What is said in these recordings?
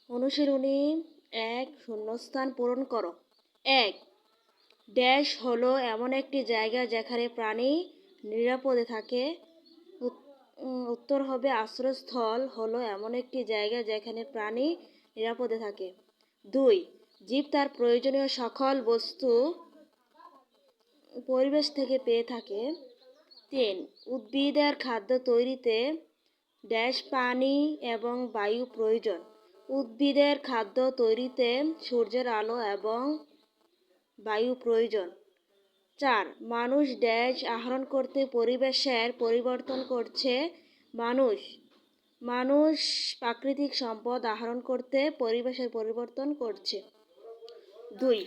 অনুশীলনী ১ শূন্যস্থান পূরণ করো। ১ ড্যাশ হলো এমন একটি জায়গা যেখানে প্রাণী নিরাপদে থাকে। উত্তর হবে আশ্রয়স্থল হলো এমন একটি জায়গা যেখানে প্রাণী নিরাপদে থাকে। ২ জীব তার প্রয়োজনীয় সকল বস্তু পরিবেশ থেকে পেয়ে থাকে। ৩ উদ্ভিদের খাদ্য তৈরিতে ড্যাশ পানি এবং বায়ু প্রয়োজন। উদ্ভিদের খাদ্য তৈরিতে সূর্যের আলো এবং বায়ু প্রয়োজন। ৪ মানুষ ড্যাশ আহরণ করতে পরিবেশের পরিবর্তন করছে। মানুষ প্রাকৃতিক সম্পদ আহরণ করতে পরিবেশের পরিবর্তন করছে। ২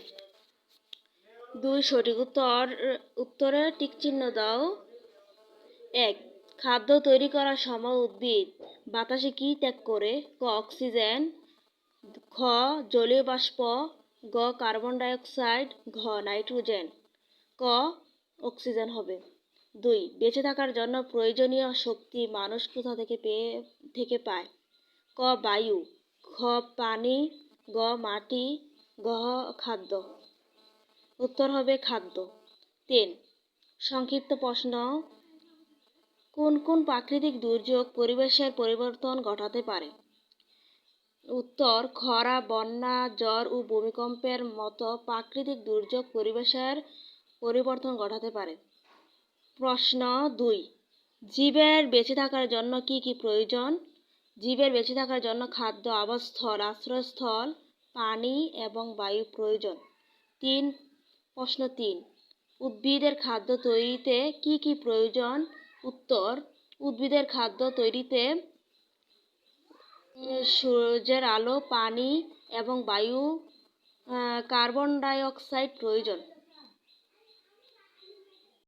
সঠিক উত্তরে টিক চিহ্ন দাও। ১ খাদ্য তৈরি করার সময় উদ্ভিদ বাতাসে কি ত্যাগ করে? ক অক্সিজেন, খ জলীয় বাষ্প, গ কার্বন ডাইঅক্সাইড, ঘ নাইট্রোজেন। ক অক্সিজেন হবে। ২ বেঁচে থাকার জন্য প্রয়োজনীয় শক্তি মানুষ কোথা থেকে পায়? ক বায়ু, খ পানি, গ মাটি, ঘ খাদ্য। উত্তর হবে খাদ্য। ৩ সংক্ষিপ্ত প্রশ্ন, কোন কোন প্রাকৃতিক দুর্যোগ পরিবেশের পরিবর্তন ঘটাতে পারে? উত্তর খরা, বন্যা, ঝড় ও ভূমিকম্পের মতো প্রাকৃতিক দুর্যোগ পরিবেশের পরিবর্তন ঘটাতে পারে। প্রশ্ন ২ জীবের বেঁচে থাকার জন্য কি কি প্রয়োজন? জীবের বেঁচে থাকার জন্য খাদ্য, আবাসস্থল, আশ্রয়স্থল, পানি এবং বায়ু প্রয়োজন। প্রশ্ন ৩ উদ্ভিদের খাদ্য তৈরিতে কি কি প্রয়োজন? উত্তর উদ্ভিদের খাদ্য তৈরিতে সূর্যের আলো, পানি এবং বায়ু, কার্বন ডাই অক্সাইড প্রয়োজন।